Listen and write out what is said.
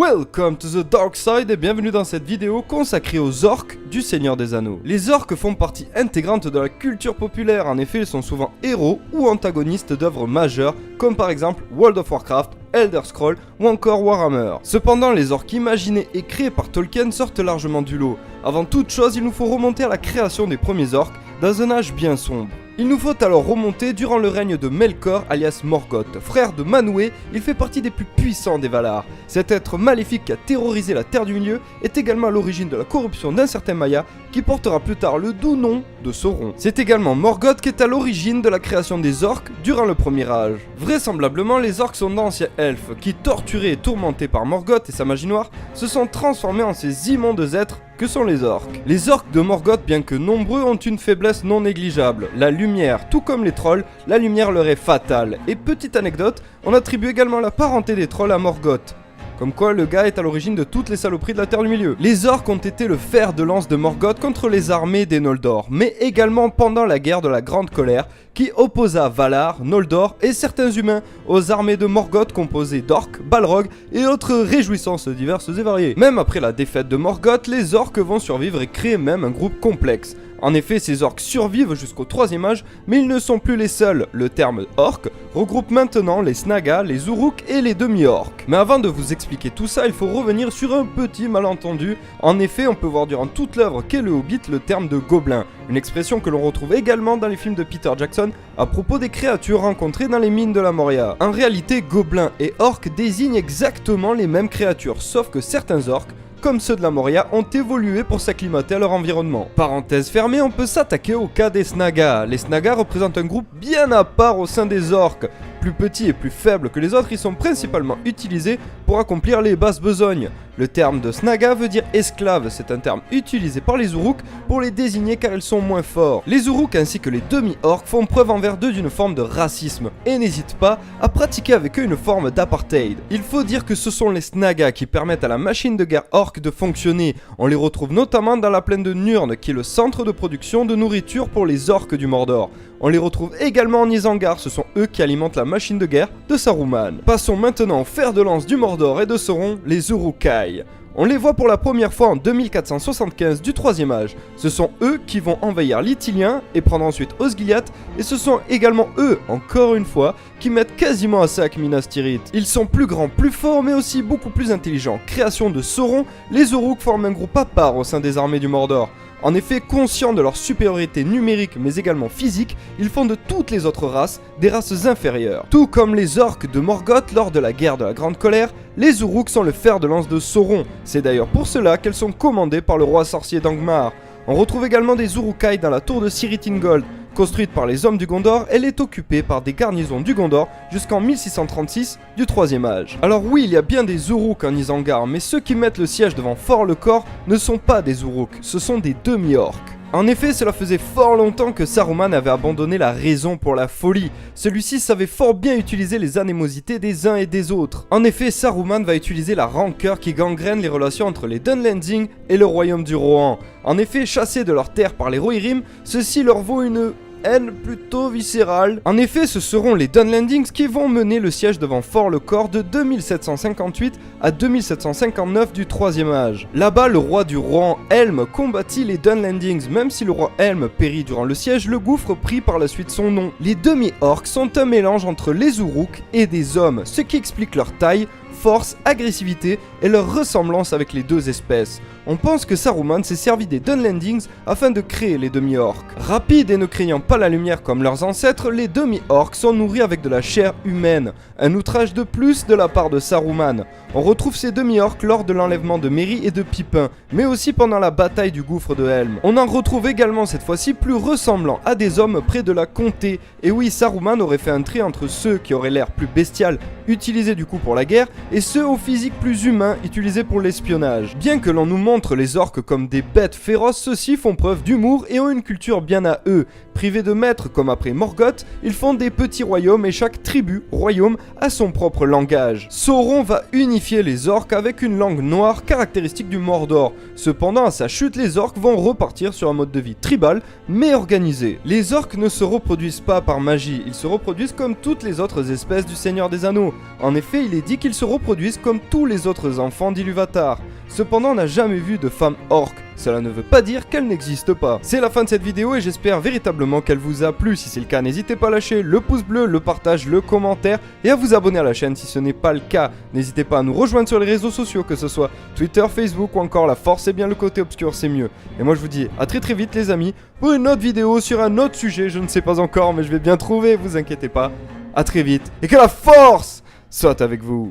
Welcome to the Dark Side et bienvenue dans cette vidéo consacrée aux orques du Seigneur des Anneaux. Les orques font partie intégrante de la culture populaire, en effet ils sont souvent héros ou antagonistes d'œuvres majeures comme par exemple World of Warcraft, Elder Scrolls ou encore Warhammer. Cependant, les orques imaginés et créés par Tolkien sortent largement du lot. Avant toute chose, il nous faut remonter à la création des premiers orques dans un âge bien sombre. Il nous faut alors remonter durant le règne de Melkor alias Morgoth. Frère de Manwë, il fait partie des plus puissants des Valar. Cet être maléfique qui a terrorisé la Terre du Milieu est également à l'origine de la corruption d'un certain Maya qui portera plus tard le doux nom de Sauron. C'est également Morgoth qui est à l'origine de la création des orques durant le premier âge. Vraisemblablement, les orques sont d'anciens elfes qui, torturés et tourmentés par Morgoth et sa magie noire, se sont transformés en ces immondes êtres que sont les orques. Les orques de Morgoth, bien que nombreux, ont une faiblesse non négligeable, la lumière. Tout comme les trolls, la lumière leur est fatale. Et petite anecdote, on attribue également la parenté des trolls à Morgoth. Comme quoi le gars est à l'origine de toutes les saloperies de la Terre du Milieu. Les orques ont été le fer de lance de Morgoth contre les armées des Noldor, mais également pendant la guerre de la Grande Colère, qui opposa Valar, Noldor et certains humains aux armées de Morgoth composées d'orques, balrogs et autres réjouissances diverses et variées. Même après la défaite de Morgoth, les orques vont survivre et créer même un groupe complexe. En effet, ces orques survivent jusqu'au 3e âge, mais ils ne sont plus les seuls. Le terme orque regroupe maintenant les Snaga, les Uruks et les demi-orques. Mais avant de vous expliquer tout ça, il faut revenir sur un petit malentendu. En effet, on peut voir durant toute l'œuvre qu'est le Hobbit le terme de gobelin, une expression que l'on retrouve également dans les films de Peter Jackson à propos des créatures rencontrées dans les mines de la Moria. En réalité, gobelins et orques désignent exactement les mêmes créatures, sauf que certains orques, comme ceux de la Moria, ont évolué pour s'acclimater à leur environnement. Parenthèse fermée, on peut s'attaquer au cas des Snaga. Les Snaga représentent un groupe bien à part au sein des orques. Plus petits et plus faibles que les autres, ils sont principalement utilisés pour accomplir les basses besognes. Le terme de Snaga veut dire esclave, c'est un terme utilisé par les Uruks pour les désigner car ils sont moins forts. Les Uruks ainsi que les demi-orques font preuve envers eux d'une forme de racisme et n'hésitent pas à pratiquer avec eux une forme d'apartheid. Il faut dire que ce sont les Snaga qui permettent à la machine de guerre orque de fonctionner. On les retrouve notamment dans la plaine de Nurn qui est le centre de production de nourriture pour les orques du Mordor. On les retrouve également en Isengard, ce sont eux qui alimentent la machine de guerre de Saruman. Passons maintenant au fer de lance du Mordor et de Sauron, les Uruk-hai. On les voit pour la première fois en 2475 du 3e âge. Ce sont eux qui vont envahir l'Ithilien et prendre ensuite Osgiliath, et ce sont également eux, encore une fois, qui mettent quasiment à sac Minas Tirith. Ils sont plus grands, plus forts, mais aussi beaucoup plus intelligents. Création de Sauron, les Uruks forment un groupe à part au sein des armées du Mordor. En effet, conscients de leur supériorité numérique mais également physique, ils font de toutes les autres races des races inférieures. Tout comme les orques de Morgoth lors de la guerre de la Grande Colère, les Uruks sont le fer de lance de Sauron. C'est d'ailleurs pour cela qu'elles sont commandées par le roi sorcier d'Angmar. On retrouve également des Uruk-hai dans la tour de Cirith Ungol. Construite par les hommes du Gondor, elle est occupée par des garnisons du Gondor jusqu'en 1636 du 3e âge. Alors oui, il y a bien des Uruks en Isengard, mais ceux qui mettent le siège devant Fort-le-Corps ne sont pas des Uruks, ce sont des demi-orques. En effet, cela faisait fort longtemps que Saruman avait abandonné la raison pour la folie. Celui-ci savait fort bien utiliser les animosités des uns et des autres. En effet, Saruman va utiliser la rancœur qui gangrène les relations entre les Dunlending et le royaume du Rohan. En effet, chassés de leur terre par les Rohirrim, ceci leur vaut une haine plutôt viscérale. En effet, ce seront les Dunlendings qui vont mener le siège devant Fort-le-Corps de 2758 à 2759 du 3e âge. Là-bas, le roi du Rohan, Helm, combattit les Dunlendings. Même si le roi Helm périt durant le siège, le gouffre prit par la suite son nom. Les demi-orques sont un mélange entre les Uruks et des hommes, ce qui explique leur taille, force, agressivité et leur ressemblance avec les deux espèces. On pense que Saruman s'est servi des Dunlendings afin de créer les demi-orques. Rapides et ne craignant pas la lumière comme leurs ancêtres, les demi-orques sont nourris avec de la chair humaine, un outrage de plus de la part de Saruman. On retrouve ces demi-orques lors de l'enlèvement de Merry et de Pippin, mais aussi pendant la bataille du gouffre de Helm. On en retrouve également cette fois-ci plus ressemblant à des hommes près de la comté. Et oui, Saruman aurait fait un trait entre ceux qui auraient l'air plus bestial, utilisés du coup pour la guerre, et ceux au physique plus humain, utilisés pour l'espionnage. Bien que l'on nous montre les orques comme des bêtes féroces, ceux-ci font preuve d'humour et ont une culture bien à eux. Privés de maîtres comme après Morgoth, ils font des petits royaumes et chaque tribu, royaume, a son propre langage. Sauron va unifier les orques avec une langue noire caractéristique du Mordor. Cependant, à sa chute, les orques vont repartir sur un mode de vie tribal, mais organisé. Les orques ne se reproduisent pas par magie, ils se reproduisent comme toutes les autres espèces du Seigneur des Anneaux. En effet, il est dit qu'ils se reproduisent reproduisent comme tous les autres enfants d'Iluvatar. Cependant, on n'a jamais vu de femme orque. Cela ne veut pas dire qu'elle n'existe pas. C'est la fin de cette vidéo et j'espère véritablement qu'elle vous a plu. Si c'est le cas, n'hésitez pas à lâcher le pouce bleu, le partage, le commentaire et à vous abonner à la chaîne si ce n'est pas le cas. N'hésitez pas à nous rejoindre sur les réseaux sociaux, que ce soit Twitter, Facebook ou encore la force c'est bien, le côté obscur c'est mieux. Et moi je vous dis à très vite les amis pour une autre vidéo sur un autre sujet. Je ne sais pas encore mais je vais bien trouver, vous inquiétez pas. À très vite et que la force soit avec vous.